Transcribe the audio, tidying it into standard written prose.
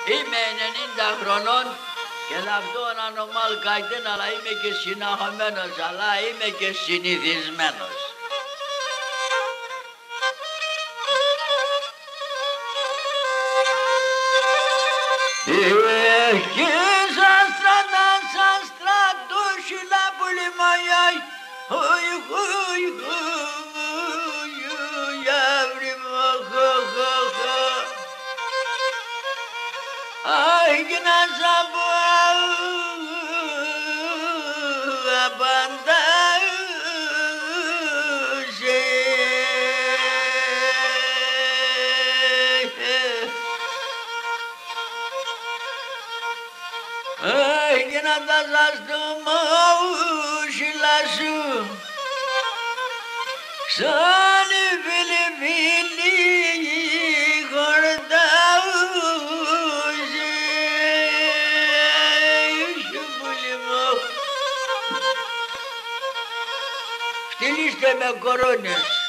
Είμαι 90 χρονών και θα αυτό ανομάλ καητέν, αλλά είμαι και συναχωμένος, αλλά είμαι και συνηθισμένος. Και σαν στρατός να πουλημαγιάει, Ay, que na sabua banda Ay, que na tasastuma shilasu Sani Filipini Στείλιστε με κορώνες.